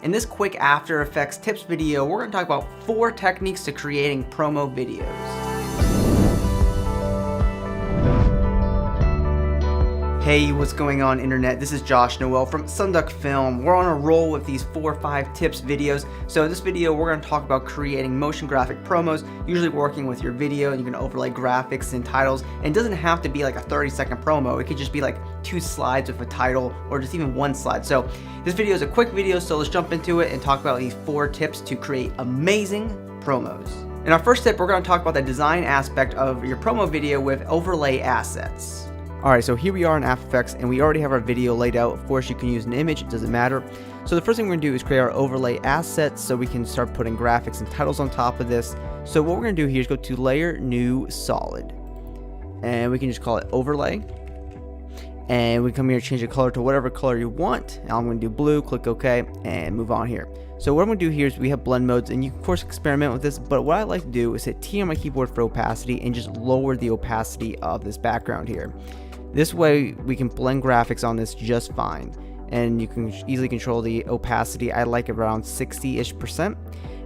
In this quick After Effects tips video, we're going to talk about 4 techniques to creating promo videos. Hey, what's going on internet? This is Josh Noel from Sunduck Film. We're on a roll with these 4 or 5 tips videos. So in this video, we're going to talk about creating motion graphic promos, usually working with your video. You can overlay graphics and titles, and it doesn't have to be like a 30-second promo. It could just be like 2 slides with a title or just even 1 slide. So this video is a quick video, so let's jump into it and talk about these 4 tips to create amazing promos. In our first tip, we're going to talk about the design aspect of your promo video with overlay assets. Alright, so here we are in After Effects, and we already have our video laid out. Of course, you can use an image, it doesn't matter. So the first thing we're going to do is create our overlay assets so we can start putting graphics and titles on top of this. So what we're going to do here is go to Layer, New, Solid. And we can just call it Overlay. And we come here, change the color to whatever color you want. Now I'm going to do blue, click OK, and move on here. So what I'm going to do here is we have blend modes, and you can of course experiment with this, but what I like to do is hit T on my keyboard for opacity and just lower the opacity of this background here. This way we can blend graphics on this just fine, and you can easily control the opacity. I like it around 60-ish%.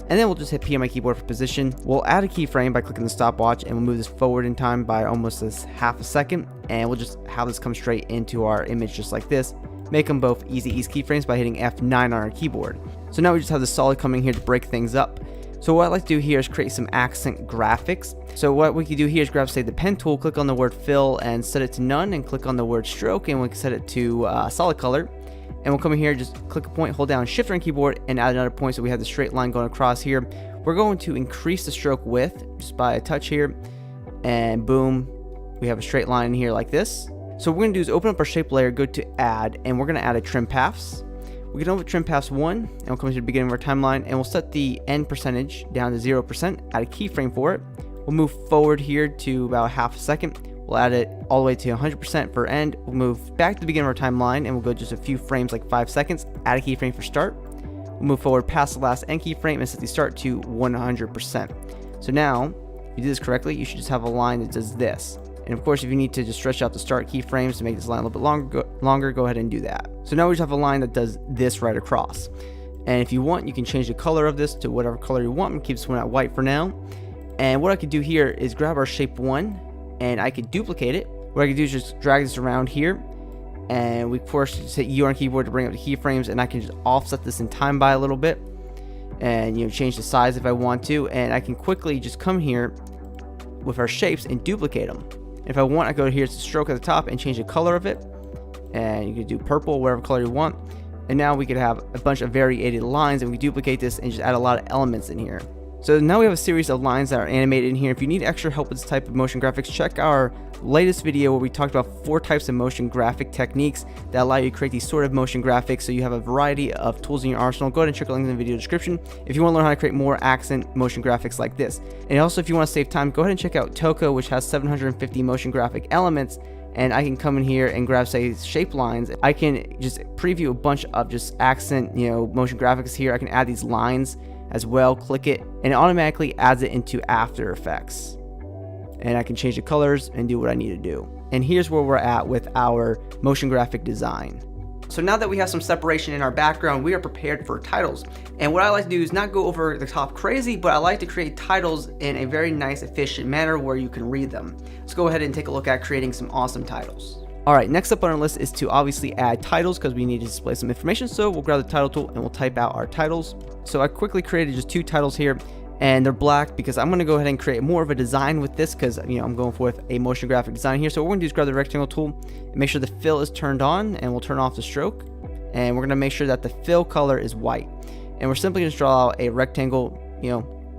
And then we'll just hit P on my keyboard for position. We'll add a keyframe by clicking the stopwatch, and we'll move this forward in time by almost half a second, and we'll just have this come straight into our image just like this. Make them both easy ease keyframes by hitting F9 on our keyboard. So now we just have the solid coming here to break things up. So what I like to do here is create some accent graphics. So what we can do here is grab, say, the pen tool, click on the word fill and set it to none, and click on the word stroke, and we can set it to solid color. And we'll come in here, just click a point, hold down shift on keyboard, and add another point so we have the straight line going across here. We're going to increase the stroke width just by a touch here, and boom, we have a straight line here like this. So what we're going to do is open up our shape layer, go to add, and we're going to add a trim paths. We can open trim paths 1, and we'll come to the beginning of our timeline, and we'll set the end percentage down to 0%, add a keyframe for it. We'll move forward here to about half a second. We'll add it all the way to 100% for end. We'll move back to the beginning of our timeline, and we'll go just a few frames, like 5 seconds, add a keyframe for start. We'll move forward past the last end keyframe and set the start to 100%. So now, if you do this correctly, you should just have a line that does this. And of course, if you need to just stretch out the start keyframes to make this line a little bit longer, go ahead and do that. So now we just have a line that does this right across. And if you want, you can change the color of this to whatever color you want, and keep this one at white for now. And what I could do here is grab our shape 1, and I could duplicate it. What I could do is just drag this around here, and we of course just hit U on keyboard to bring up the keyframes, and I can just offset this in time by a little bit, and change the size if I want to, and I can quickly just come here with our shapes and duplicate them. If I want, I go here to stroke at the top and change the color of it, and you can do purple, whatever color you want, and now we could have a bunch of variated lines, and we can duplicate this and just add a lot of elements in here. So now we have a series of lines that are animated in here. If you need extra help with this type of motion graphics, check our latest video where we talked about 4 types of motion graphic techniques that allow you to create these sort of motion graphics, so you have a variety of tools in your arsenal. Go ahead and check the link in the video description if you want to learn how to create more accent motion graphics like this. And also, if you want to save time, go ahead and check out Toko, which has 750 motion graphic elements, and I can come in here and grab, say, shape lines. I can just preview a bunch of just accent motion graphics here. I can add these lines as well, click it, and it automatically adds it into After Effects. And I can change the colors and do what I need to do. And here's where we're at with our motion graphic design. So now that we have some separation in our background, we are prepared for titles. And what I like to do is not go over the top crazy, but I like to create titles in a very nice, efficient manner where you can read them. Let's go ahead and take a look at creating some awesome titles. Alright, next up on our list is to obviously add titles, because we need to display some information. So we'll grab the title tool and we'll type out our titles. So I quickly created just 2 titles here, and they're black because I'm going to go ahead and create more of a design with this, because I'm going for a motion graphic design here. So what we're going to do is grab the rectangle tool and make sure the fill is turned on, and we'll turn off the stroke, and we're going to make sure that the fill color is white, and we're simply going to draw out a rectangle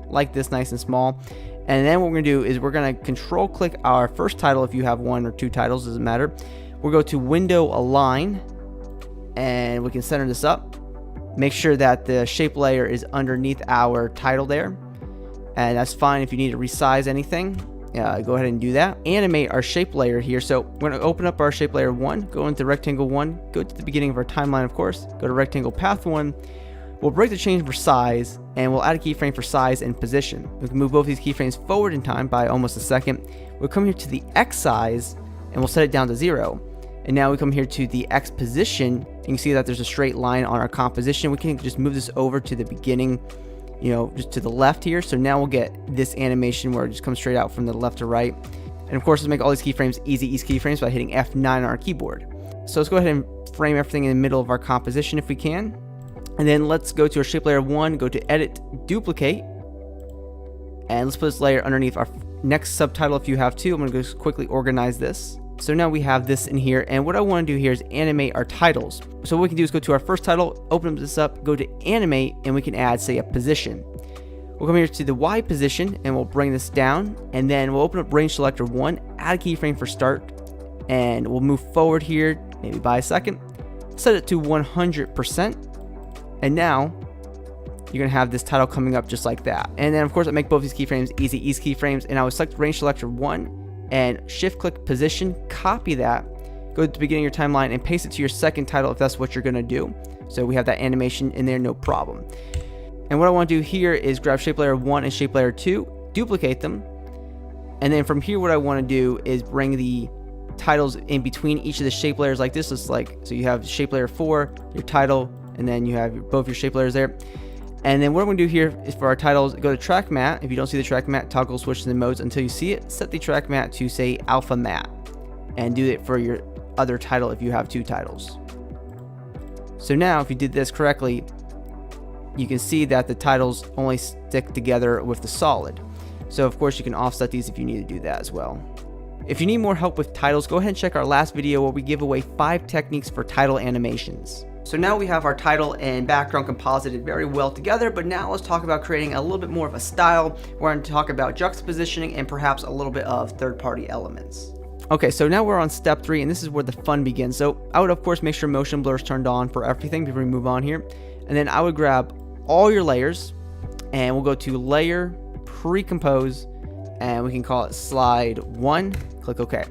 like this, nice and small. And then what we're going to do is we're going to control click our first title. If you have 1 or 2 titles, doesn't matter. We'll go to window align, and we can center this up. Make sure that the shape layer is underneath our title there, and that's fine. If you need to resize anything, go ahead and do that. Animate our shape layer here. So we're going to open up our shape layer 1, go into rectangle 1, go to the beginning of our timeline, of course, go to rectangle path 1. We'll break the change for size, and we'll add a keyframe for size and position. We can move both these keyframes forward in time by almost a second. We'll come here to the X size, and we'll set it down to 0. And now we come here to the X position, You can see that there's a straight line on our composition. We can just move this over to the beginning, just to the left here. So now we'll get this animation where it just comes straight out from the left to right. And of course, let's make all these keyframes easy keyframes by hitting F9 on our keyboard. So let's go ahead and frame everything in the middle of our composition if we can. And then let's go to our shape layer 1, go to edit, duplicate, and let's put this layer underneath our next subtitle if you have to. I'm going to just quickly organize this. So now we have this in here, and what I want to do here is animate our titles. So what we can do is go to our first title, open this up, go to animate, and we can add, say, a position. We'll come here to the Y position, and we'll bring this down, and then we'll open up range selector 1, add a keyframe for start, and we'll move forward here, maybe by a second, set it to 100%, and now you're going to have this title coming up just like that. And then of course I make both these keyframes easy keyframes, and I would select range selector 1 and shift click position, copy that, go to the beginning of your timeline and paste it to your second title if that's what you're going to do. So we have that animation in there, no problem. And what I want to do here is grab shape layer 1 and shape layer 2, duplicate them, and then from here what I want to do is bring the titles in between each of the shape layers like this. It's like, so you have shape layer 4, your title, and then you have both your shape layers there. And then what I'm going to do here is for our titles, go to track matte. If you don't see the track matte, toggle switch to the modes until you see it. Set the track matte to, say, alpha matte, and do it for your other title if you have 2 titles. So now if you did this correctly, you can see that the titles only stick together with the solid. So of course you can offset these if you need to do that as well. If you need more help with titles, go ahead and check our last video where we give away 5 techniques for title animations. So now we have our title and background composited very well together, but now let's talk about creating a little bit more of a style. We're going to talk about juxtapositioning and perhaps a little bit of third-party elements. Okay, so now we're on step 3, and this is where the fun begins. So I would of course make sure motion blur is turned on for everything before we move on here. And then I would grab all your layers, and we'll go to layer, pre-compose, and we can call it slide 1, click OK.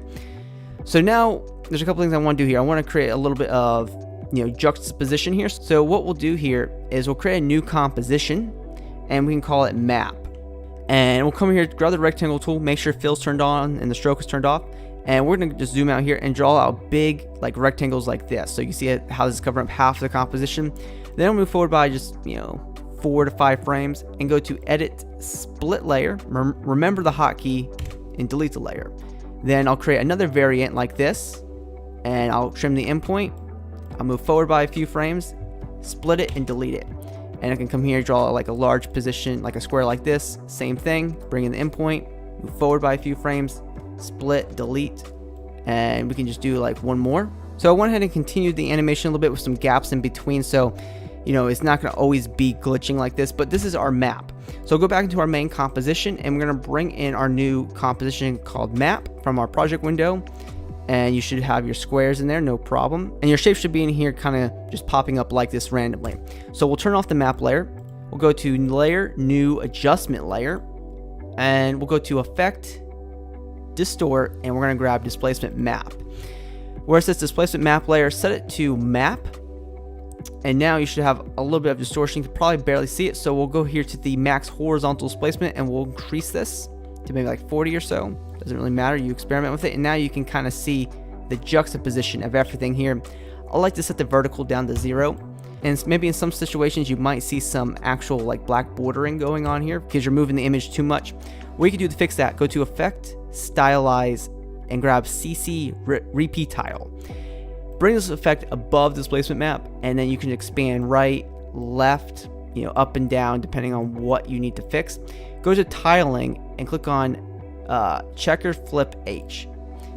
So now there's a couple things I want to do here. I want to create a little bit of juxtaposition here. So what we'll do here is we'll create a new composition, and we can call it map. And we'll come here, grab the rectangle tool, make sure fill's turned on and the stroke is turned off, and we're gonna just zoom out here and draw out big rectangles like this. So you can see how this is covering up half of the composition. Then we'll move forward by just 4 to 5 frames and go to edit, split layer, remember the hotkey, and delete the layer. Then I'll create another variant like this, and I'll trim the endpoint. I'll move forward by a few frames, split it, and delete it. And I can come here, draw like a large position, like a square like this. Same thing, bring in the endpoint, move forward by a few frames, split, delete, and we can just do like one more. So I went ahead and continued the animation a little bit with some gaps in between, so it's not going to always be glitching like this, but this is our map. So go back into our main composition, and we're going to bring in our new composition called map from our project window. And you should have your squares in there, no problem. And your shape should be in here kind of just popping up like this randomly. So we'll turn off the map layer. We'll go to layer, new adjustment layer. And we'll go to effect, distort, and we're going to grab displacement map. Where it says displacement map layer, set it to map. And now you should have a little bit of distortion. You can probably barely see it. So we'll go here to the max horizontal displacement, and we'll increase this to maybe like 40 or so. Doesn't really matter, you experiment with it, and now you can kind of see the juxtaposition of everything here. I like to set the vertical down to 0, and maybe in some situations you might see some actual black bordering going on here because you're moving the image too much. What you can do to fix that, go to effect, stylize, and grab CC repeat tile. Bring this effect above displacement map, and then you can expand right, left, up and down depending on what you need to fix. Go to tiling and click on checker flip H,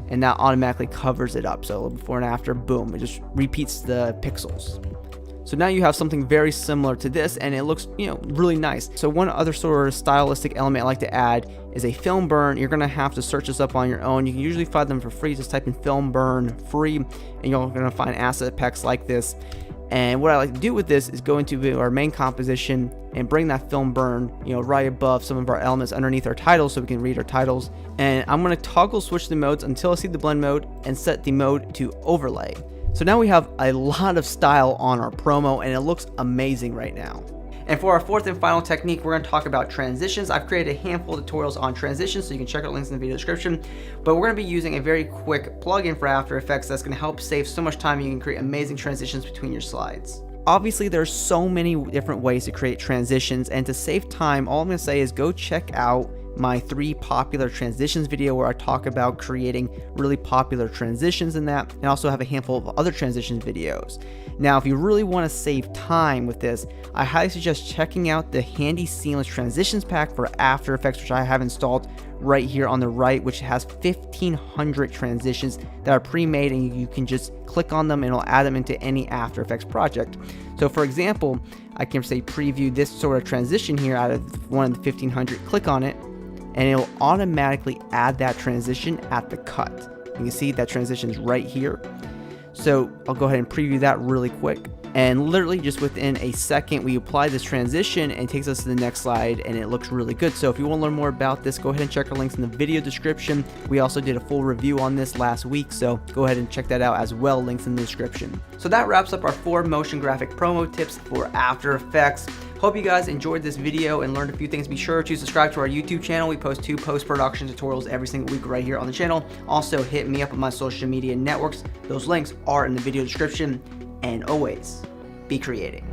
and that automatically covers it up. So before and after, boom, it just repeats the pixels. So now you have something very similar to this, and it looks really nice. So one other sort of stylistic element I like to add is a film burn. You're gonna have to search this up on your own. You can usually find them for free. Just type in film burn free, and you're gonna find asset packs like this. And what I like to do with this is go into our main composition and bring that film burn, right above some of our elements underneath our titles so we can read our titles. And I'm going to toggle switch the modes until I see the blend mode and set the mode to overlay. So now we have a lot of style on our promo, and it looks amazing right now. And for our fourth and final technique, we're going to talk about transitions. I've created a handful of tutorials on transitions, so you can check out links in the video description. But we're going to be using a very quick plugin for After Effects that's going to help save so much time. You can create amazing transitions between your slides. Obviously, there's so many different ways to create transitions, and to save time, all I'm going to say is go check out my 3 popular transitions video where I talk about creating really popular transitions in that, and also have a handful of other transitions videos. Now, if you really want to save time with this, I highly suggest checking out the Handy Seamless Transitions Pack for After Effects, which I have installed right here on the right, which has 1,500 transitions that are pre-made, and you can just click on them and it'll add them into any After Effects project. So for example, I can say preview this sort of transition here out of one of the 1,500, click on it, and it'll automatically add that transition at the cut. You can see that transition is right here. So I'll go ahead and preview that really quick. And literally just within a second, we apply this transition and it takes us to the next slide, and it looks really good. So if you want to learn more about this, go ahead and check our links in the video description. We also did a full review on this last week, so go ahead and check that out as well, links in the description. So that wraps up our 4 motion graphic promo tips for After Effects. Hope you guys enjoyed this video and learned a few things. Be sure to subscribe to our YouTube channel. We post 2 post-production tutorials every single week right here on the channel. Also, hit me up on my social media networks. Those links are in the video description. And always, be creating.